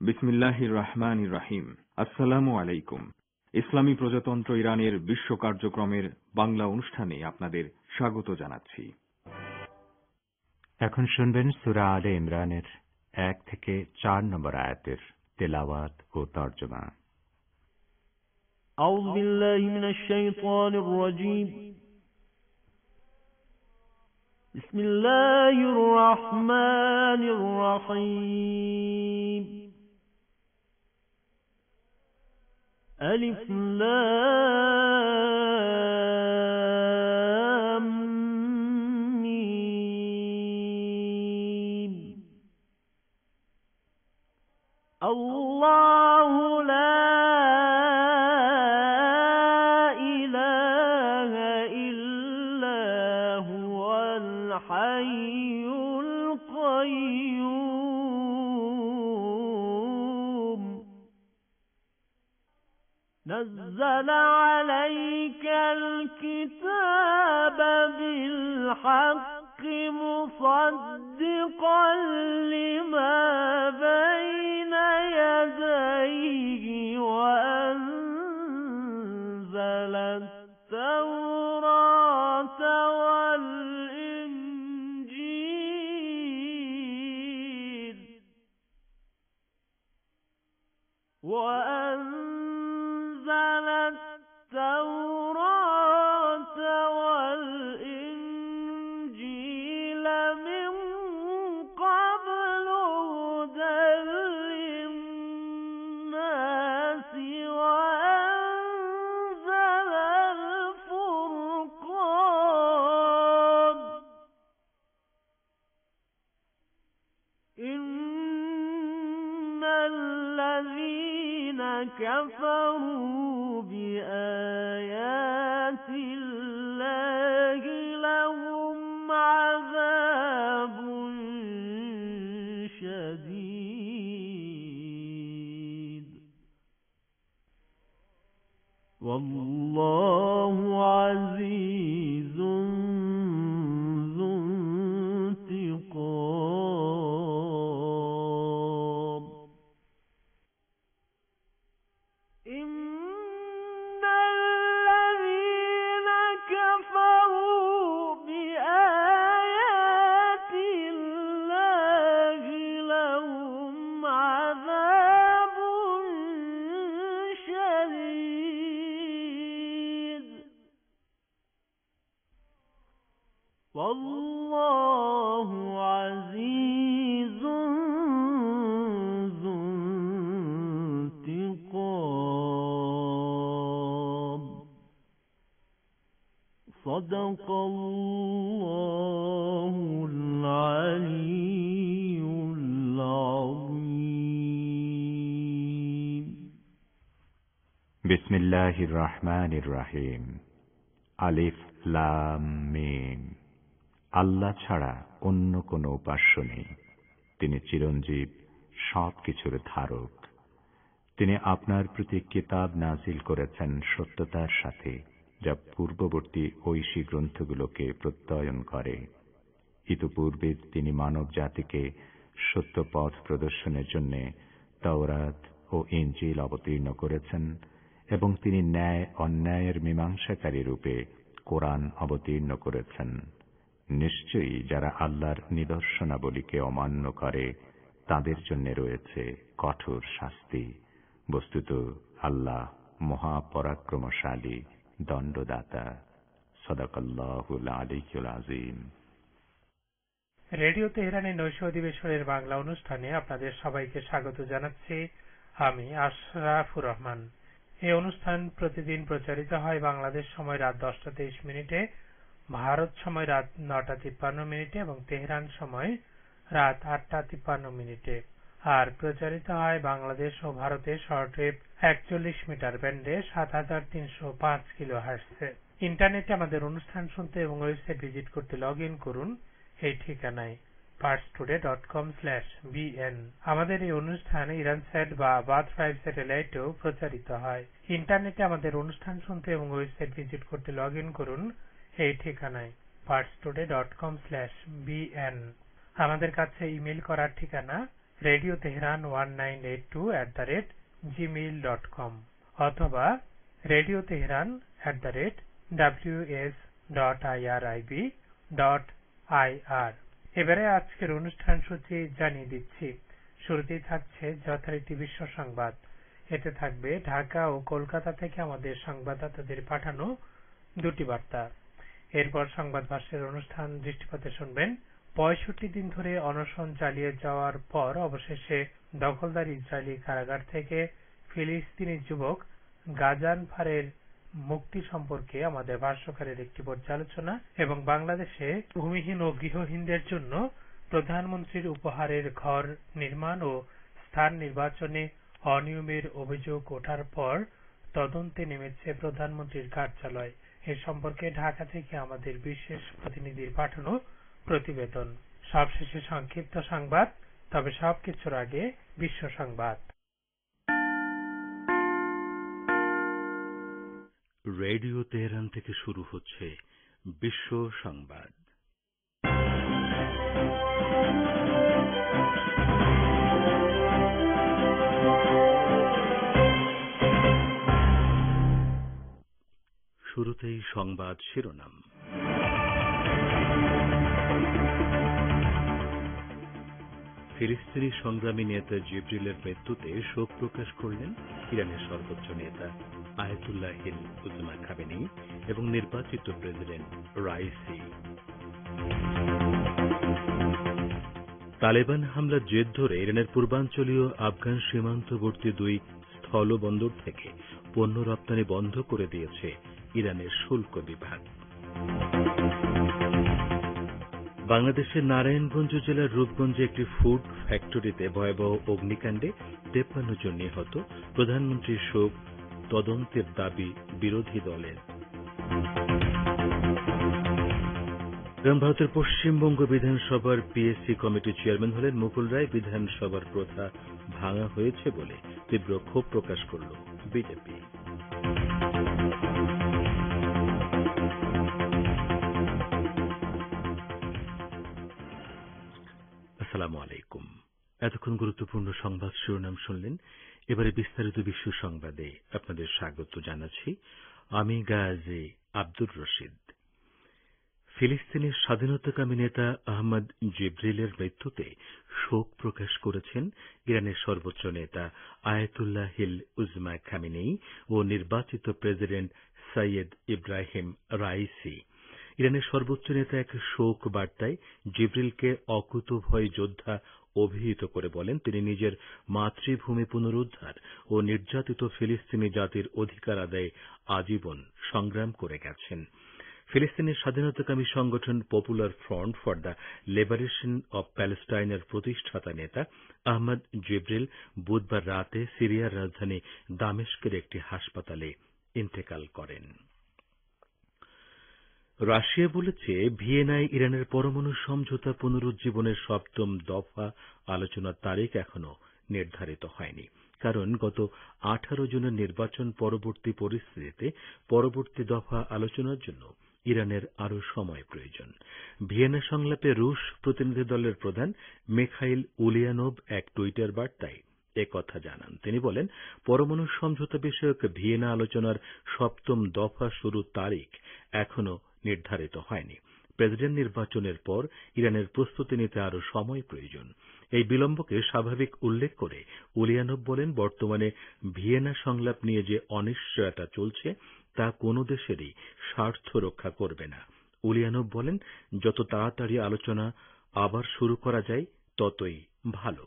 বিসমিল্লাহির রহমানির রহিম। আসসালামু আলাইকুম। ইসলামী প্রজাতন্ত্র ইরানের বিশ্ব কার্যক্রমের বাংলা অনুষ্ঠানে আপনাদের স্বাগত জানাচ্ছি। এখন শুনবেন সূরা আলে ইমরানের 1 থেকে 4 নম্বর আয়াতের তেলাওয়াত ও তরজমা। আউযু বিল্লাহি মিনাশ শাইতানির রাজীম। বিসমিল্লাহির রহমানির রহিম। আলিফ লাম মিম। আল্লাহু লা ইলাহা ইল্লা হুয়াল হাইয়ুল কাইয়্যুম। نزل عليك الكتاب بالحق مصدقا لما بين يديه وأنزل التوراة والإنجيل وأنزل التوراة والإنجيل من قبل هدى للناس وأنزل الفرقان. إن الذين كفروا بآيات الله لهم عذاب شديد والله عزيز ذو انتقام. إن الذين كفروا بآيات الله لهم عذاب شديد والله عزيز ذو انتقام. صدق الله العلي العظيم. بسم الله الرحمن الرحيم. আলিফ লাম মিম। আল্লাহ ছাড়া অন্য কোনো উপাস্য নেই। তিনি চিরঞ্জীব, সব কিছুর ধারক। তিনি আপনার প্রতি কিতাব নাজিল করেছেন সত্যতার সাথে, যা পূর্ববর্তী ঐশী গ্রন্থগুলোকে প্রত্যয়ন করে। ইতপূর্বে তিনি মানব জাতিকে সত্য পথ প্রদর্শনের জন্য তাওরাত ও ইনজিল অবতীর্ণ করেছেন এবং তিনি ন্যায় অন্যায়ের মীমাংসাকারী রূপে কোরআন অবতীর্ণ করেছেন। নিশ্চয়ই যারা আল্লাহর নিদর্শনাবলীকে অমান্য করে তাদের জন্য রয়েছে কঠোর শাস্তি। বস্তুত আল্লাহ মহাপরাক্রমশালী, দণ্ডদাতা। সাদাকাল্লাহুল আলিয়্যুল আযীম। রেডিও তেহরানের নৈশ অধিবেশনের বাংলা অনুষ্ঠানে আপনাদের সবাইকে স্বাগত জানাচ্ছি। আমি আশরাফুর রহমান। এই অনুষ্ঠান প্রতিদিন প্রচারিত হয় বাংলাদেশ সময় রাত 10:23 ভারত সময় রাত 9:53 এবং তেহরান সময় রাত 8:53 আর প্রচারিত হয় বাংলাদেশ ও ভারতের শর্টওয়েভ 41 মিটার ব্যান্ডে 7305 কিলোহার্টজে। ইন্টারনেটে আমাদের অনুষ্ঠান শুনতে এবং ওয়েবসাইট ভিজিট করতে লগ ইন করুন এই ঠিকানায় parstoday.com/bn। আমাদের এই অনুষ্ঠান ইরানস্যাট বা বাথ 5 স্যাটেলাইটেও প্রচারিত হয়। ইন্টারনেটে আমাদের অনুষ্ঠান শুনতে এবং ওয়েবসাইট ভিজিট করতে লগ ইন করুন এই ঠিকানায় parstoday.com/bn। আমাদের কাছে ইমেল করার ঠিকানা radioteheran1982@gmail.com অথবা radioteheran@ws.irib.ir। এবারে আজকের অনুষ্ঠান সূচি জানিয়ে দিচ্ছি। শুরুতেই থাকছে যথারীতি বিশ্ব সংবাদ। এতে থাকবে ঢাকা ও কলকাতা থেকে আমাদের সংবাদদাতাদের পাঠানো দুটি বার্তা। এরপর সংবাদ ভাষ্যের অনুষ্ঠান দৃষ্টিপাতে শুনবেন। ৬৫ দিন ধরে অনশন চালিয়ে যাওয়ার পর অবশেষে দখলদার ইসরায়েলি কারাগার থেকে ফিলিস্তিনি যুবক গাজান ফারের মুক্তি সম্পর্কে আমাদের ভাষ্যকারের একটি পর্যালোচনা এবং বাংলাদেশে ভূমিহীন ও গৃহহীনদের জন্য প্রধানমন্ত্রীর উপহারের ঘর নির্মাণ ও স্থান নির্বাচনে অনিয়মের অভিযোগ ওঠার পর তদন্তে নেমেছে প্রধানমন্ত্রীর কার্যালয়। এ সম্পর্কে ঢাকা থেকে আমাদের বিশেষ প্রতিনিধির পাঠানো প্রতিবেদন। সবশেষে সংক্ষিপ্ত সংবাদ, তবে সবকিছুর আগে বিশ্ব সংবাদ। রেডিও তেহরান থেকে শুরু হচ্ছে বিশ্ব সংবাদ। শুরুতেই সংবাদ শিরোনাম। ফিলিস্তিনি সংগ্রামী নেতা জিবরিলের মৃত্যুতে শোক প্রকাশ করলেন ইরানের সর্বোচ্চ নেতা আয়াতুল্লাহ হিল উজমা খামেনি এবং নির্বাচিত প্রেসিডেন্ট রাইসি। তালেবান হামলার জের ধরে ইরানের পূর্বাঞ্চলীয় আফগান সীমান্তবর্তী 2 স্থলবন্দর থেকে পণ্য রপ্তানি বন্ধ করে দিয়েছে ইরানের শুল্ক বিভাগ। বাংলাদেশের নারায়ণগঞ্জ জেলার রূপগঞ্জে একটি ফুড ফ্যাক্টরিতে ভয়াবহ অগ্নিকাণ্ডে 53 জন নিহত, প্রধানমন্ত্রীর শোক, তদন্তের দাবি বিরোধী দলের। ভারতের পশ্চিমবঙ্গ বিধানসভার পিএসসি কমিটির চেয়ারম্যান হলেন মুকুল রায়। বিধানসভার প্রথা ভাঙা হয়েছে বলে তীব্র ক্ষোভ প্রকাশ করল বিজেপি। আসসালামু আলাইকুম। এতক্ষণ গুরুত্বপূর্ণ সংবাদ শিরোনাম শুনলেন। এবারে বিস্তারিত বিশ্ব সংবাদে আপনাদের স্বাগত জানাচ্ছি। আমি গাজী আব্দুর রশিদ। ফিলিস্তিনের স্বাধীনতাকামী নেতা আহমদ জিবরিলের মৃত্যুতে শোক প্রকাশ করেছেন ইরানের সর্বোচ্চ নেতা আয়াতুল্লাহ হিল উজমা খামেনি ও নির্বাচিত প্রেসিডেন্ট সৈয়দ ইব্রাহিম রাইসি। ইরানের সর্বোচ্চ নেতা এক শোক বার্তায় জিবরিলকে অকুতোভয় যোদ্ধা অভিহিত করে বলেন, তিনি নিজের মাতৃভূমি পুনরুদ্ধার ও নির্যাতিত ফিলিস্তিনি জাতির অধিকার আদায়ে আজীবন সংগ্রাম করে গেছেন। ফিলিস্তিনের স্বাধীনতাকামী সংগঠন popular front for the liberation of প্যালেস্টাইনের প্রতিষ্ঠাতা নেতা আহমদ জিবরিল বুধবার রাতে সিরিয়ার রাজধানী দামেস্কের একটি হাসপাতালে ইন্তেকাল করেন। রাশিয়া বলেছে, ভিয়েনায় ইরানের পরমাণু সমঝোতা পুনরুজ্জীবনের 7ম দফা আলোচনার তারিখ এখনো নির্ধারিত হয়নি, কারণ গত 18 জুনের নির্বাচন পরবর্তী পরিস্থিতিতে পরবর্তী দফা আলোচনার জন্য ইরানের আরও সময় প্রয়োজন। ভিয়েনা সংলাপে রুশ প্রতিনিধি দলের প্রধান মিখাইল উলিয়ানোভ এক টুইটার বার্তায় একথা জানান। তিনি বলেন, পরমাণু সমঝোতা বিষয়ক ভিয়েনা আলোচনার 7ম দফা শুরুর তারিখ এখনো নির্ধারিত হয়নি। প্রেসিডেন্ট নির্বাচনের পর ইরানের প্রস্তুতি নিতে আরও সময় প্রয়োজন। এই বিলম্বকে স্বাভাবিক উল্লেখ করে উলিয়ানোভ বলেন, বর্তমানে ভিয়েনা সংলাপ নিয়ে যে অনিশ্চয়তা চলছে তা কোনো দেশেরই স্বার্থ রক্ষা করবে না। উলিয়ানোভ বলেন, যত তাড়াতাড়ি আলোচনা আবার শুরু করা যায় ততই ভালো।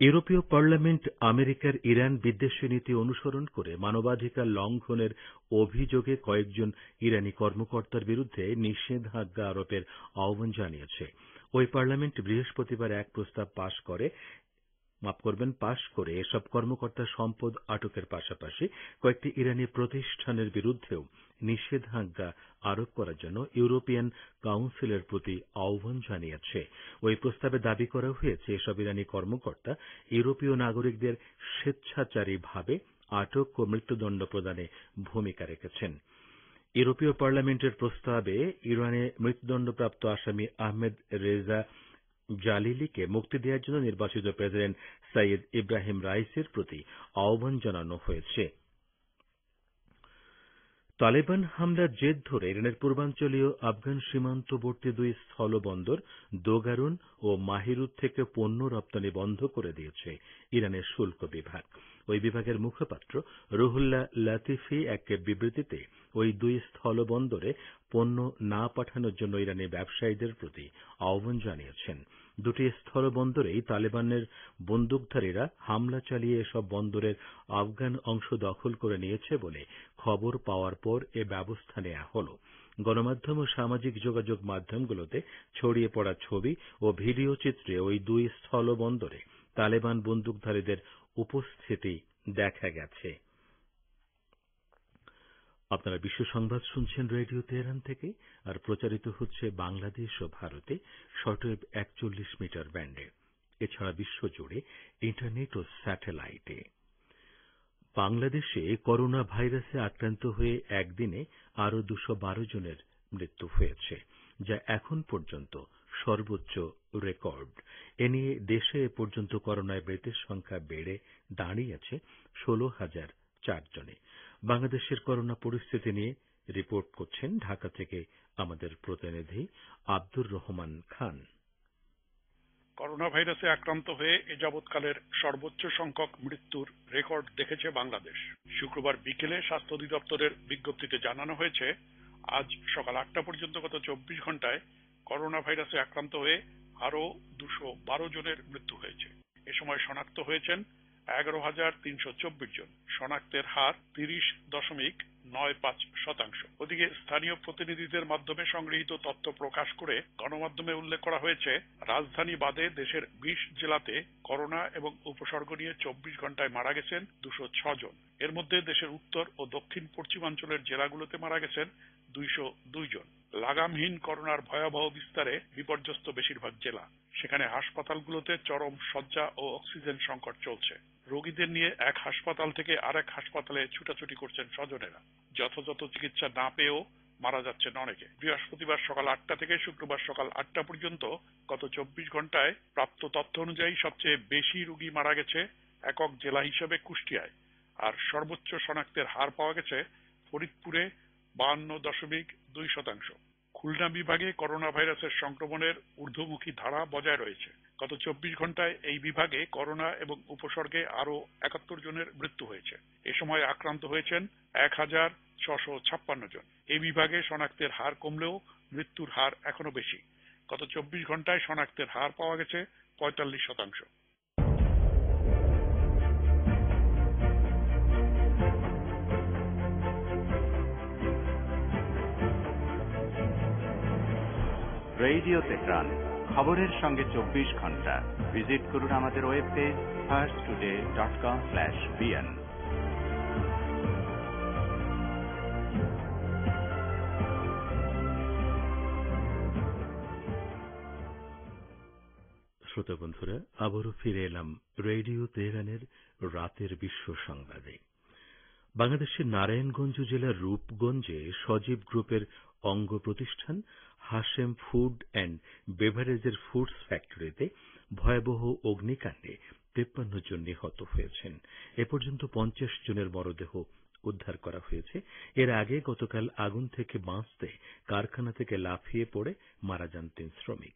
ইউরোপীয় পার্লামেন্ট আমেরিকার ইরান বিদ্বেষী নীতি অনুসরণ করে মানবাধিকার লঙ্ঘনের অভিযোগে কয়েকজন ইরানি কর্মকর্তার বিরুদ্ধে নিষেধাজ্ঞা আরোপের আহ্বান জানিয়েছে। ওই পার্লামেন্ট বৃহস্পতিবার এক প্রস্তাব পাশ করে এসব কর্মকর্তার সম্পদ আটকের পাশাপাশি কয়েকটি ইরানি প্রতিষ্ঠানের বিরুদ্ধেও নিষেধাজ্ঞা আরোপ করার জন্য ইউরোপিয়ান কাউন্সিলের প্রতি আহ্বান জানিয়েছে। ওই প্রস্তাবে দাবি করা হয়েছে, এসব ইরানি কর্মকর্তা ইউরোপীয় নাগরিকদের স্বেচ্ছাচারীভাবে আটক ও মৃত্যুদণ্ড প্রদানে ভূমিকা রেখেছেন। ইউরোপীয় পার্লামেন্টের প্রস্তাবে ইরানে মৃত্যুদণ্ডপ্রাপ্ত আসামি আহমেদ রেজা জালিলিকে মুক্তি দেওয়ার জন্য নির্বাচিত প্রেসিডেন্ট সৈয়দ ইব্রাহিম রাইসির প্রতি আহ্বান জানানো হয়েছে। তালেবান হামলার জের ধরে ইরানের পূর্বাঞ্চলীয় আফগান সীমান্তবর্তী দুই স্থলবন্দর দোগারুন ও মাহিরুদ থেকে পণ্য রপ্তানি বন্ধ করে দিয়েছে ইরানের শুল্ক বিভাগ। ওই বিভাগের মুখপাত্র রুহুল্লাহ লাতিফি এক বিবৃতিতে ওই দুই স্থলবন্দরে পণ্য না পাঠানোর জন্য ইরানি ব্যবসায়ীদের প্রতি আহ্বান জানিয়েছেন। দুটি স্থলবন্দরেই তালেবানের বন্দুকধারীরা হামলা চালিয়ে এসব বন্দরের আফগান অংশ দখল করে নিয়েছে বলে খবর পাওয়ার পর এ ব্যবস্থা নেওয়া হল। গণমাধ্যম ও সামাজিক যোগাযোগ মাধ্যমগুলোতে ছড়িয়ে পড়া ছবি ও ভিডিও চিত্রে ওই দুই স্থলবন্দরে তালেবান বন্দুকধারীদের উপস্থিতি দেখা গেছে। আপনারা বিশ্ব সংবাদ শুনছেন রেডিও তেহরান থেকে, আর প্রচারিত হচ্ছে বাংলাদেশ ও ভারতে শর্টওয়েভ 41 মিটার ব্যান্ডে, এছাড়া বিশ্বজুড়ে ইন্টারনেট ও স্যাটেলাইটে। বাংলাদেশে করোনা ভাইরাসে আক্রান্ত হয়ে একদিনে আরও 212 জনের মৃত্যু হয়েছে, যা এখন পর্যন্ত সর্বোচ্চ রেকর্ড। এ নিয়ে দেশে এ পর্যন্ত করোনায় মৃতের সংখ্যা বেড়ে দাঁড়িয়েছে 16,004 জনে। বাংলাদেশের করোনা পরিস্থিতি নিয়ে রিপোর্ট করছেন ঢাকা থেকে আমাদের প্রতিনিধি আব্দুর রহমান খান। করোনা ভাইরাসে আক্রান্ত হয়ে এ যাবৎকালের সর্বোচ্চ সংখ্যক মৃত্যুর রেকর্ড দেখেছে বাংলাদেশ। শুক্রবার বিকেলে স্বাস্থ্য অধিদপ্তরের বিজ্ঞপ্তিতে জানানো হয়েছে, আজ সকাল 8টা পর্যন্ত গত 24 ঘন্টায় করোনা ভাইরাসে আক্রান্ত হয়ে আরও 212 জনের মৃত্যু হয়েছে। এ সময় শনাক্ত হয়েছেন 11,324 জন। শনাক্তের হার 30.95%। ওদিকে স্থানীয় প্রতিনিধিদের মাধ্যমে সংগৃহীত তথ্য প্রকাশ করে গণমাধ্যমে উল্লেখ করা হয়েছে, রাজধানী বাদে দেশের 20 জেলাতে করোনা এবং উপসর্গ নিয়ে 24 ঘন্টায় মারা গেছেন 206 জন। এর মধ্যে দেশের উত্তর ও দক্ষিণ পশ্চিমাঞ্চলের জেলাগুলোতে মারা গেছেন 202 জন। লাগামহীন করোনার ভয়াবহ বিস্তারে বিপর্যস্ত বেশিরভাগ জেলা। সেখানে হাসপাতালগুলোতে চরম শয্যা ও অক্সিজেন সংকট চলছে। রোগীদের নিয়ে এক হাসপাতাল থেকে আরেক হাসপাতালে ছুটাছুটি করছেন স্বজনেরা। যথাযথ চিকিৎসা না পেয়েও মারা যাচ্ছেন অনেকে। বৃহস্পতিবার সকাল 8টা থেকে শুক্রবার সকাল 8টা পর্যন্ত গত 24 ঘন্টায় প্রাপ্ত তথ্য অনুযায়ী সবচেয়ে বেশি রোগী মারা গেছে একক জেলা হিসেবে কুষ্টিয়ায়, আর সর্বোচ্চ শনাক্তের হার পাওয়া গেছে ফরিদপুরে 52.2%। খুলনা বিভাগে করোনা ভাইরাসের সংক্রমণের ঊর্ধ্বমুখী ধারা বজায় রয়েছে। গত 24 ঘন্টায় এই বিভাগে করোনা এবং উপসর্গে আরও 71 জনের মৃত্যু হয়েছে। এ সময় আক্রান্ত হয়েছেন 1,656 জন। এই বিভাগে শনাক্তের হার কমলেও মৃত্যুর হার এখনো বেশি। গত 24 ঘন্টায় শনাক্তের হার পাওয়া গেছে 45%। রেডিও তেহরান, খবরের সঙ্গে 24 ঘন্টা। ভিজিট করুন আমাদের ওয়েব পেজ firsttoday.com/bn। শ্রোতা বন্ধুরা, আবারও ফিরে এলাম রেডিও তেহরানের রাতের বিশ্ব সংবাদে। বাংলাদেশের নারায়ণগঞ্জ জেলার রূপগঞ্জে সজীব গ্রুপের অঙ্গ প্রতিষ্ঠান হাশেম ফুড অ্যান্ড বেভারেজের ফুডস ফ্যাক্টরিতে ভয়াবহ অগ্নিকাণ্ডে 53 জন নিহত হয়েছেন। এ পর্যন্ত 50 জনের মরদেহ উদ্ধার করা হয়েছে। এর আগে গতকাল আগুন থেকে বাঁচতে কারখানা থেকে লাফিয়ে পড়ে মারা যান 3 শ্রমিক।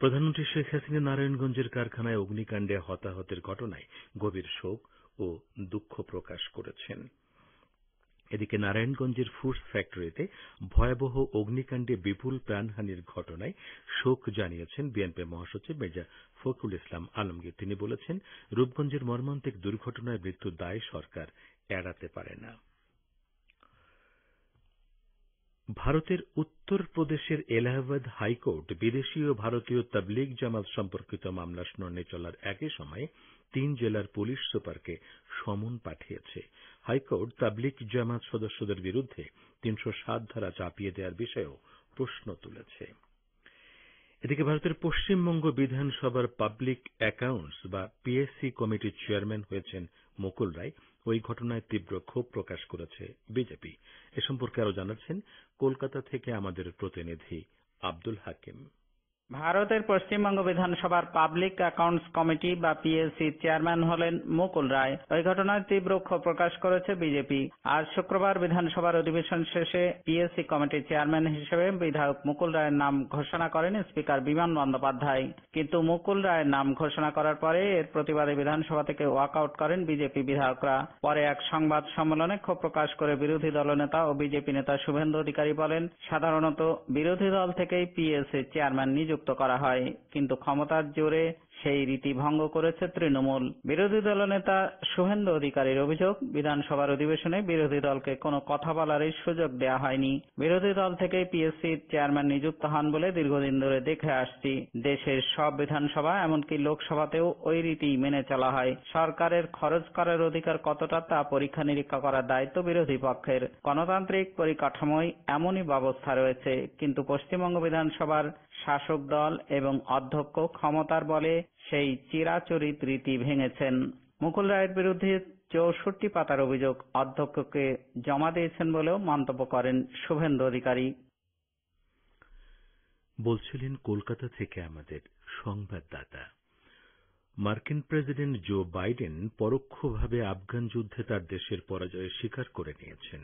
প্রধানমন্ত্রী শেখ হাসিনা নারায়ণগঞ্জের কারখানায় অগ্নিকাণ্ডে হতাহতের ঘটনায় গভীর শোক ও দুঃখ প্রকাশ করেছেন। এদিকে নারায়ণগঞ্জের ফুডস ফ্যাক্টরিতে ভয়াবহ অগ্নিকাণ্ডে বিপুল প্রাণহানির ঘটনায় শোক জানিয়েছেন বিএনপি মহাসচিব মির্জা ফখরুল ইসলাম আলমগীর। তিনি বলেছেন, রূপগঞ্জের মর্মান্তিক দুর্ঘটনায় মৃত্যুর দায় সরকার এড়াতে পারে না। ভারতের উত্তরপ্রদেশের এলাহাবাদ হাইকোর্ট বিদেশি ও ভারতীয় তাবলিগ জামাত সম্পর্কিত মামলা শুনানি চলার একই সময়ে 3 জেলার পুলিশ সুপারকে সমন পাঠিয়েছে। হাইকোর্ট তাবলিগ জামাত সদস্যদের বিরুদ্ধে 307 ধারা চাপিয়ে দেওয়ার বিষয়েও প্রশ্ন তুলেছে। এদিকে ভারতের পশ্চিমবঙ্গ বিধানসভার পাবলিক অ্যাকাউন্টস বা পিএসসি কমিটির চেয়ারম্যান হয়েছেন মুকুল রায়। ওই ঘটনায় তীব্র ক্ষোভ প্রকাশ করেছে বিজেপি। এ সম্পর্কে আরও জানাচ্ছেন কলকাতা থেকে আমাদের প্রতিনিধি আব্দুল হাকিম। ভারতের পশ্চিমবঙ্গ বিধানসভার পাবলিক অ্যাকাউন্টস কমিটি বা পিএসসি চেয়ারম্যান হলেন মুকুল রায়। ওই ঘটনায় তীব্র ক্ষোভ প্রকাশ করেছে বিজেপি। আজ শুক্রবার বিধানসভার অধিবেশন শেষে পিএসসি কমিটির চেয়ারম্যান হিসেবে বিধায়ক মুকুল রায়ের নাম ঘোষণা করেন স্পিকার বিমান বন্দ্যোপাধ্যায়। কিন্তু মুকুল রায়ের নাম ঘোষণা করার পরে এর প্রতিবাদে বিধানসভা থেকে ওয়াকআউট করেন বিজেপি বিধায়করা। পরে এক সংবাদ সম্মেলনে ক্ষোভ প্রকাশ করে বিরোধী দলনেতা ও বিজেপি নেতা শুভেন্দু অধিকারী বলেন, সাধারণত বিরোধী দল থেকেই পিএসসি চেয়ারম্যান নিযুক্ত করা হয়, কিন্তু ক্ষমতার জোরে সেই রীতি ভঙ্গ করেছে তৃণমূল। বিরোধী দলনেতা শুভেন্দু অধিকারীর অভিযোগ, বিধানসভার অধিবেশনে বিরোধী দলকে কোনো কথা বলারই সুযোগ দেওয়া হয়নি। বিরোধী দল থেকেই পিএসসির চেয়ারম্যান নিযুক্ত হন বলে দীর্ঘদিন ধরে দেখে আসছি। দেশের সব বিধানসভা এমনকি লোকসভাতেও ওই রীতি মেনে চলা হয়। সরকারের খরচ করার অধিকার কতটা তা পরীক্ষা নিরীক্ষা করার দায়িত্ব বিরোধী পক্ষের। গণতান্ত্রিক পরিকাঠামোয় এমনই ব্যবস্থা রয়েছে, কিন্তু পশ্চিমবঙ্গ বিধানসভার শাসক দল এবং অধ্যক্ষ ক্ষমতার বলে সেই চিরাচরিত রীতি ভেঙেছেন। মুকুল রায়ের বিরুদ্ধে 64 পাতার অভিযোগ অধ্যক্ষকে জমা দিয়েছেন বলেও মন্তব্য করেন শুভেন্দু অধিকারী। বলছিলেন কলকাতা থেকে আমাদের সংবাদদাতা। মার্কিন প্রেসিডেন্ট জো বাইডেন পরোক্ষভাবে আফগান যুদ্ধে তার দেশের পরাজয় স্বীকার করে নিয়েছেন।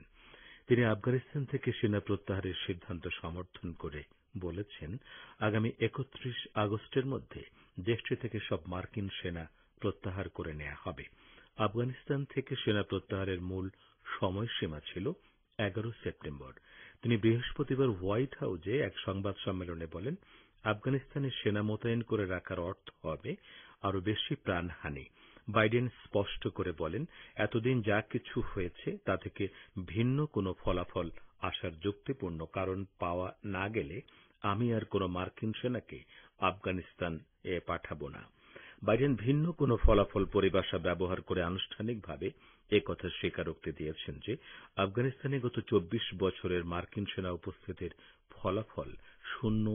তিনি আফগানিস্তান থেকে সেনা প্রত্যাহারের সিদ্ধান্ত সমর্থন করে বলেছেন, আগামী 31 আগস্টের মধ্যে দেশটি থেকে সব মার্কিন সেনা প্রত্যাহার করে নেওয়া হবে। আফগানিস্তান থেকে সেনা প্রত্যাহারের মূল সময়সীমা ছিল 11 সেপ্টেম্বর। তিনি বৃহস্পতিবার হোয়াইট হাউসে এক সংবাদ সম্মেলনে বলেন, আফগানিস্তানে সেনা মোতায়েন করে রাখার অর্থ হবে আরও বেশি প্রাণহানি। বাইডেন স্পষ্ট করে বলেন, এতদিন যা কিছু হয়েছে তা থেকে ভিন্ন কোনো ফলাফল আসার যুক্তিপূর্ণ কারণ পাওয়া না গেলে আমি আর কোনো মার্কিন সেনাকে আফগানিস্তান পাঠাব না। বাইডেন ভিন্ন কোনো ফলাফল পরিভাষা ব্যবহার করে আনুষ্ঠানিকভাবে একথা স্বীকারোক্তি দিয়েছেন যে আফগানিস্তানে গত 24 বছরের মার্কিন সেনা উপস্থিতির ফলাফল শূন্য।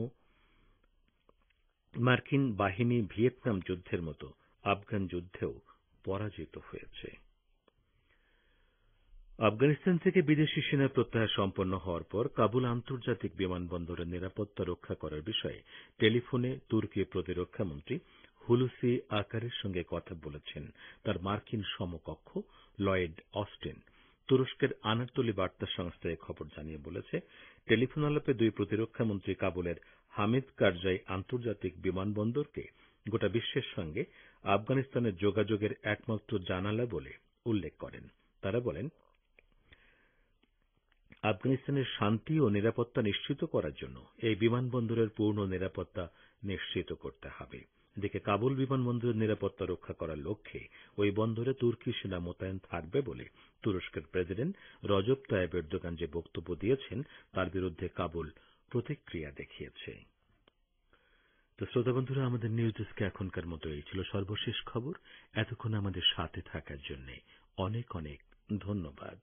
মার্কিন বাহিনী ভিয়েতনাম যুদ্ধের মতো আফগান যুদ্ধেও পরাজিত হয়েছে। আফগানিস্তান থেকে বিদেশি সেনা প্রত্যাহার সম্পন্ন হওয়ার পর কাবুল আন্তর্জাতিক বিমানবন্দরের নিরাপত্তা রক্ষা করার বিষয়ে টেলিফোনে তুর্কি প্রতিরক্ষামন্ত্রী হুলুসি আকারের সঙ্গে কথা বলেছেন তার মার্কিন সমকক্ষ লয়েড অস্টিন। তুরস্কের আনাতোলি বার্তা সংস্থা এ খবর জানিয়ে বলেছে, টেলিফোন আলাপে দুই প্রতিরক্ষামন্ত্রী কাবুলের হামিদ কারজাই আন্তর্জাতিক বিমানবন্দরকে গোটা বিশ্বের সঙ্গে আফগানিস্তানের যোগাযোগের একমাত্র জানালা বলে উল্লেখ করেন। তারা বলেন, আফগানিস্তানের শান্তি ও নিরাপত্তা নিশ্চিত করার জন্য এই বিমানবন্দরের পূর্ণ নিরাপত্তা নিশ্চিত করতে হবে। এদিকে কাবুল বিমানবন্দরের নিরাপত্তা রক্ষা করার লক্ষ্যে ওই বন্দরে তুর্কি সেনা মোতায়েন থাকবে বলে তুরস্কের প্রেসিডেন্ট রজব তাইয়েব এরদোগান যে বক্তব্য দিয়েছেন তার বিরুদ্ধে কাবুল প্রতিক্রিয়া দেখিয়েছে। তো শ্রোতা বন্ধুরা, আমাদের নিউজ ডেস্কে এখনকার মতো এই ছিল সর্বশেষ খবর। এতক্ষণ আমাদের সাথে থাকার জন্য অনেক অনেক ধন্যবাদ।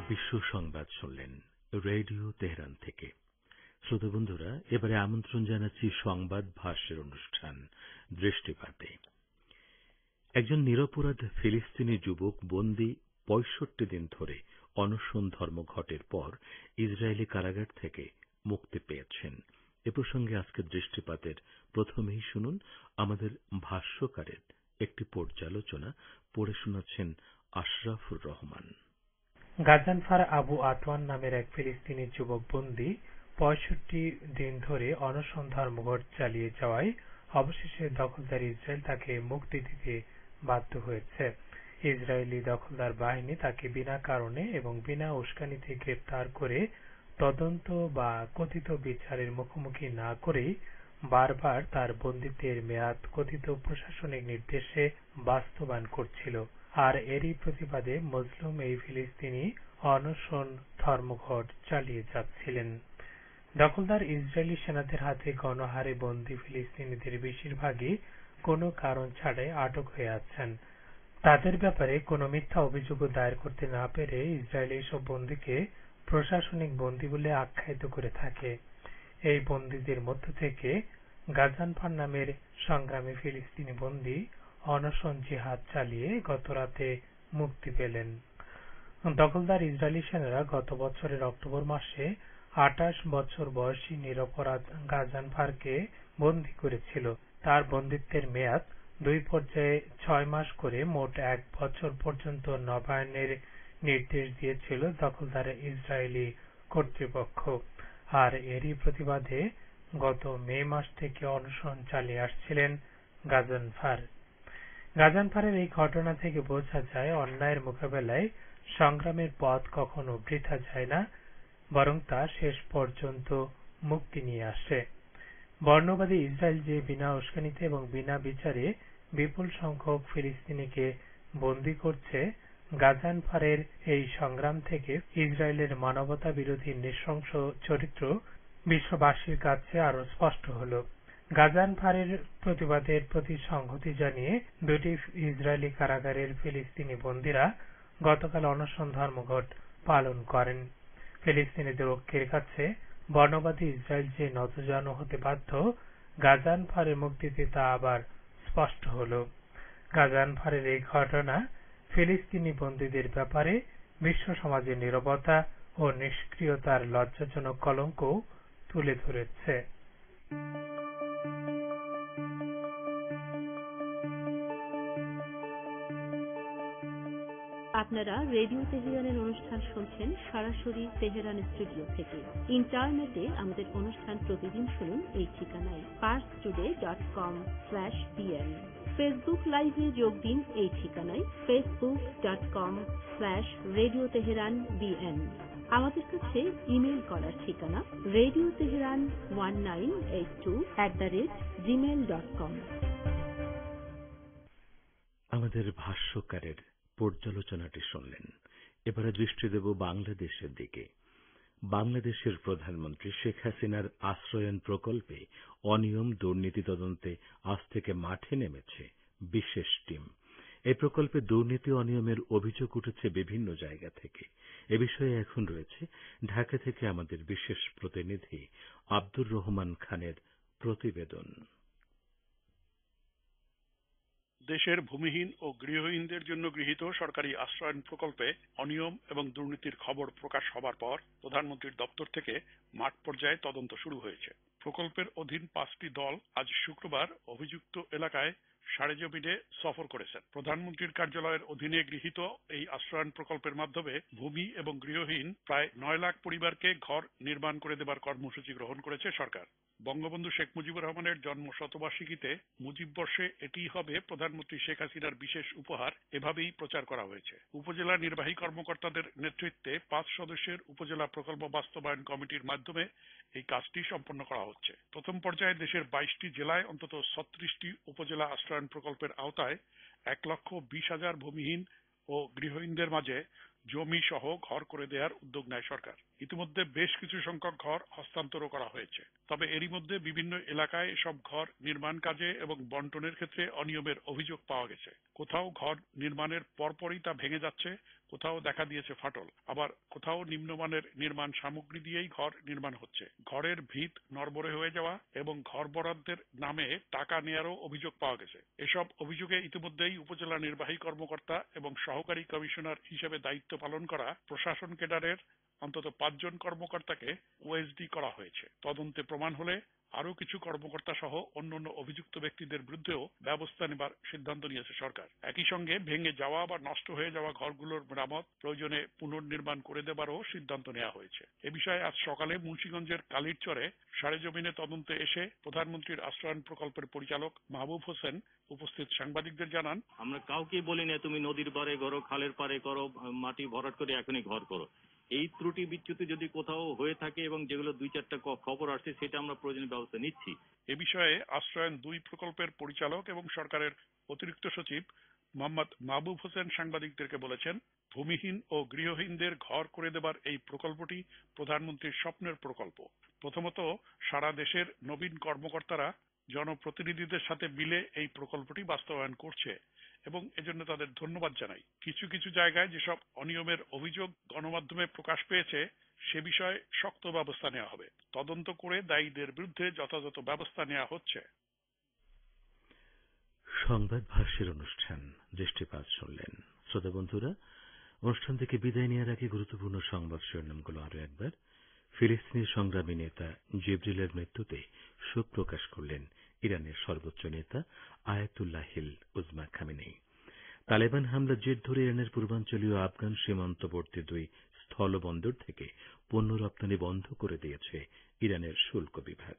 বিশ্ব সংবাদ শুনলেন রেডিও তেহরান থেকে। শ্রোতা বন্ধুরা, এবারে আমন্ত্রণ জানাচ্ছি সংবাদ ভাষ্যের অনুষ্ঠান দৃষ্টিপাতে। একজন নিরপরাধ ফিলিস্তিনি যুবক বন্দী 65 দিন ধরে অনশন ধর্মঘটের পর ইসরায়েলি কারাগার থেকে মুক্তি পেয়েছেন। এ প্রসঙ্গে আজকের দৃষ্টিপাতের প্রথমেই শুনুন আমাদের ভাষ্যকারের একটি পর্যালোচনা। পড়ে শোনাচ্ছেন আশরাফুর রহমান। গাজানফার আবু আতওয়ান নামের এক ফিলিস্তিনি যুবক বন্দী 65 দিন ধরে অনশন ধর্মঘট চালিয়ে যাওয়ায় অবশেষে দখলদার ইসরায়েল তাকে মুক্তি দিতে বাধ্য হয়েছে। ইসরায়েলি দখলদার বাহিনী তাকে বিনা কারণে এবং বিনা উস্কানিতে গ্রেপ্তার করে তদন্ত বা কথিত বিচারের মুখোমুখি না করেই বারবার তার বন্দিত্বের মেয়াদ কথিত প্রশাসনিক নির্দেশে বাস্তবায়ন করছিল। আর এরই প্রতিবাদে মজলুম এই ফিলিস্তিনি অনশন ধর্মঘট চালিয়ে যাচ্ছিলেন। দখলদার ইসরায়েলি সেনাদের হাতে গণহারে বন্দী ফিলিস্তিনিদের বেশিরভাগই কোনো কারণ ছাড়াই আটক হয়ে আছেন। তাদের ব্যাপারে কোনো মিথ্যা অভিযোগও দায়ের করতে না পেরে ইসরায়েল এইসব বন্দীকে প্রশাসনিক বন্দী বলে আখ্যায়িত করে থাকে। এই বন্দীদের মধ্য থেকে গাজানফার নামের সংগ্রামী ফিলিস্তিনি বন্দী অনশন জিহাদ চালিয়ে গতরাতে মুক্তি পেলেন। দখলদার ইসরায়েলি সেনারা গত বছরের অক্টোবর মাসে 28 বছর বয়সী নিরপরাধ গাজানফারকে বন্দী করেছিল। তার বন্দিত্বের মেয়াদ 2 পর্যায়ে 6 মাস করে মোট 1 বছর পর্যন্ত নবায়নের নির্দেশ দিয়েছিল দখলদার ইসরায়েলি কর্তৃপক্ষ। আর এরই প্রতিবাদে গত মে মাস থেকে অনশন চালিয়ে আসছিলেন গাজানফার। গাজানফারের এই ঘটনা থেকে বোঝা যায় অন্যায়ের মোকাবেলায় সংগ্রামের পথ কখনো বৃথা যায় না, বরং তা শেষ পর্যন্ত মুক্তি নিয়ে আসে। বর্ণবাদী ইসরায়েল যে বিনা উস্কানিতে এবং বিনা বিচারে বিপুল সংখ্যক ফিলিস্তিনিকে বন্দী করছে, গাজানফারের এই সংগ্রাম থেকে ইসরায়েলের মানবতা বিরোধী নৃশংস চরিত্র বিশ্ববাসীর কাছে আরো স্পষ্ট হল। গাজানফারের প্রতিবাদের প্রতি সংহতি জানিয়ে দুটি ইসরায়েলি কারাগারের ফিলিস্তিনি বন্দীরা গতকাল অনশন ধর্মঘট পালন করেন। ফিলিস্তিনিদের ঐক্যের কাছে বর্ণবাদী ইসরায়েল যে নতজানু হতে বাধ্য, গাজানফারের মুক্তিতে তা আবার স্পষ্ট হল। গাজানফারের এই ঘটনা ফিলিস্তিনি বন্দীদের ব্যাপারে বিশ্ব সমাজের নীরবতা ও নিষ্ক্রিয়তার লজ্জাজনক কলঙ্ক তুলে ধরেছে। আপনারা রেডিও তেহরানের অনুষ্ঠান শুনছেন সরাসরি তেহরান স্টুডিও থেকে। ইন্টারনেটে আমাদের অনুষ্ঠান প্রতিদিন শুনুন এই ঠিকানায় parstoday.com/bn। ফেসবুক লাইভে যোগ দিন এই ঠিকানায় facebook.com/radio teheran bn। আমাদের কাছে ইমেল করার ঠিকানা radioteheran1982@gmail.com। আমাদের ভাষ্যকারের পর্যালোচনাটি শুনলেন। এবারে দৃষ্টি দেব বাংলাদেশের দিকে। বাংলাদেশের প্রধানমন্ত্রী শেখ হাসিনার আশ্রয়ন প্রকল্পে অনিয়ম দুর্নীতি তদন্তে আজ থেকে মাঠে নেমেছে বিশেষ টিম। এই প্রকল্পে দুর্নীতি অনিয়মের অভিযোগ উঠেছে বিভিন্ন জায়গা থেকে। এ বিষয়ে এখন রয়েছে ঢাকা থেকে আমাদের বিশেষ প্রতিনিধি আব্দুর রহমান খানের প্রতিবেদন। দেশের ভূমিহীন ও গৃহহীনদের জন্য গৃহীত সরকারি আশ্রয়ন প্রকল্পে অনিয়ম এবং দুর্নীতির খবর প্রকাশ হবার পর প্রধানমন্ত্রীর দপ্তর থেকে মাঠ পর্যায়ে তদন্ত শুরু হয়েছে। প্রকল্পের অধীন 5টি দল আজ শুক্রবার অভিযুক্ত এলাকায় সরেজমিনে সফর করেছেন। প্রধানমন্ত্রীর কার্যালয়ের অধীনে গৃহীত এই আশ্রয়ন প্রকল্পের মাধ্যমে ভূমি এবং গৃহহীন প্রায় 9 লাখ পরিবারকে ঘর নির্মাণ করে দেবার কর্মসূচি গ্রহণ করেছে সরকার। বঙ্গবন্ধু শেখ মুজিবুর রহমানের জন্ম শতবার্ষিকীতে মুজিব বর্ষে এটিই হবে প্রধানমন্ত্রী শেখ হাসিনার বিশেষ উপহার, এভাবেই প্রচার করা হয়েছে। উপজেলা নির্বাহী কর্মকর্তাদের নেতৃত্বে 5 সদস্যের উপজেলা প্রকল্প বাস্তবায়ন কমিটির মাধ্যমে এই কাজটি সম্পন্ন করা হচ্ছে। প্রথম পর্যায়ে দেশের 22টি জেলায় অন্তত 36টি উপজেলা আশ্রয়ন প্রকল্পের আওতায় 1,20,000 ভূমিহীন ও গৃহহীনদের মাঝে জমি সহ ঘর করে দেওয়ার উদ্যোগ নেয় সরকার। ইতিমধ্যে বেশ কিছু সংখ্যক ঘর হস্তান্তর করা হয়েছে। তবে এরই মধ্যে বিভিন্ন এলাকায় সব ঘর নির্মাণ কাজে এবং বন্টনের ক্ষেত্রে অনিয়মের অভিযোগ পাওয়া গেছে। কোথাও ঘর নির্মাণের পরপরই তা ভেঙে যাচ্ছে, কোথাও দেখা দিয়েছে ফাটল, আবার কোথাও নিম্নমানের নির্মাণ সামগ্রী দিয়েই ঘর নির্মাণ হচ্ছে। ঘরের ভিত নড়বড়ে হয়ে যাওয়া এবং ঘর বরাদ্দের নামে টাকা নেয়ারও অভিযোগ পাওয়া গেছে। এসব অভিযোগে ইতিমধ্যেই উপজেলা নির্বাহী কর্মকর্তা এবং সহকারী কমিশনার হিসেবে দায়িত্ব পালন করা প্রশাসন ক্যাডারের অন্তত 5 জন কর্মকর্তাকে ওএসডি করা হয়েছে। তদন্তে প্রমাণ হলে আরো কিছু কর্মকর্তা সহ অন্যান্য অভিযুক্ত ব্যক্তিদের বিরুদ্ধেও ব্যবস্থা নেবার সিদ্ধান্ত নিয়েছে সরকার। একই সঙ্গে ভেঙে যাওয়া বা নষ্ট হয়ে যাওয়া ঘরগুলোর মেরামত, প্রয়োজনে পুনর্নির্মাণ করে দেবারও সিদ্ধান্ত নেওয়া হয়েছে। এ বিষয়ে আজ সকালে মুন্সিগঞ্জের কালিরচরে সরেজমিনে তদন্তে এসে প্রধানমন্ত্রীর আশ্রয়ন প্রকল্পের পরিচালক মাহবুব হোসেন উপস্থিত সাংবাদিকদের জানান, আমরা কাউকে বলি না তুমি নদীর পারে করো, খালের পারে করো, মাটি ভরাট করে এখনই ঘর করো। এই ত্রুটি বিচ্যুতি যদি কোথাও হয়ে থাকে এবং যেগুলো 2-4টা খবর আসছে সেটা আমরা প্রয়োজনীয় ব্যবস্থা নিচ্ছি। এ বিষয়ে আশ্রয়ন 2 প্রকল্পের পরিচালক এবং সরকারের অতিরিক্ত সচিব মোহাম্মদ মাহবুব হোসেন সাংবাদিকদেরকে বলেছেন, ভূমিহীন ও গৃহহীনদের ঘর করে দেবার এই প্রকল্পটি প্রধানমন্ত্রীর স্বপ্নের প্রকল্প। প্রথমত সারা দেশের নবীন কর্মকর্তারা জনপ্রতিনিধিদের সাথে মিলে এই প্রকল্পটি বাস্তবায়ন করছে এবং এজন্য তাদের ধন্যবাদ জানাই। কিছু কিছু জায়গায় যেসব অনিয়মের অভিযোগ গণমাধ্যমে প্রকাশ পেয়েছে সে বিষয়ে শক্ত ব্যবস্থা নেওয়া হবে। তদন্ত করে দায়ীদের বিরুদ্ধে যথাযথ ব্যবস্থা নেওয়া হচ্ছে। সংবাদ ভাষ্যের অনুষ্ঠান দৃষ্টিপাত শুনলেন। শ্রোতা বন্ধুরা, অনুষ্ঠান থেকে বিদায় নেওয়ার আগে গুরুত্বপূর্ণ সংবাদ শিরোনামগুলো আরো একবার। ফিলিস্তিনি সংগ্রামী নেতা জিবরিলের মৃত্যুতে শোক প্রকাশ করলেন ইরানের সর্বোচ্চ নেতা আয়াতুল্লাহিল উজমা খামেনেই। তালেবান হামলার জের ধরে ইরানের পূর্বাঞ্চলীয় আফগান সীমান্তবর্তী 2 স্থলবন্দর থেকে পণ্য রপ্তানি বন্ধ করে দিয়েছে ইরানের শুল্ক বিভাগ।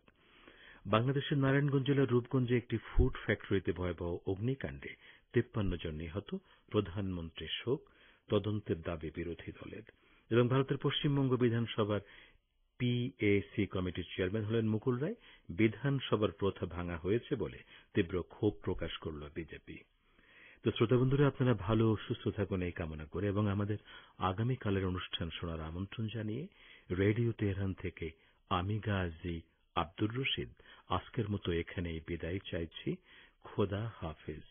বাংলাদেশের নারায়ণগঞ্জ জেলার রূপগঞ্জে একটি ফুড ফ্যাক্টরিতে ভয়াবহ অগ্নিকাণ্ডে 53 জন নিহত, প্রধানমন্ত্রীর শোক, তদন্তের দাবি বিরোধী দলের। এবং ভারতের পশ্চিমবঙ্গ বিধানসভার পিএসি কমিটির চেয়ারম্যান হলেন মুকুল রায়। বিধানসভার প্রথা ভাঙা হয়েছে বলে তীব্র ক্ষোভ প্রকাশ করল বিজেপি। তো শ্রোতা বন্ধুরা, আপনারা ভালো ও সুস্থ থাকুন এই কামনা করে এবং আমাদের আগামীকালের অনুষ্ঠান শোনার আমন্ত্রণ জানিয়ে রেডিও তেহরান থেকে আমি গাজী আব্দুর রশিদ আজকের মতো এখানেই বিদায় চাইছি। খোদা হাফেজ।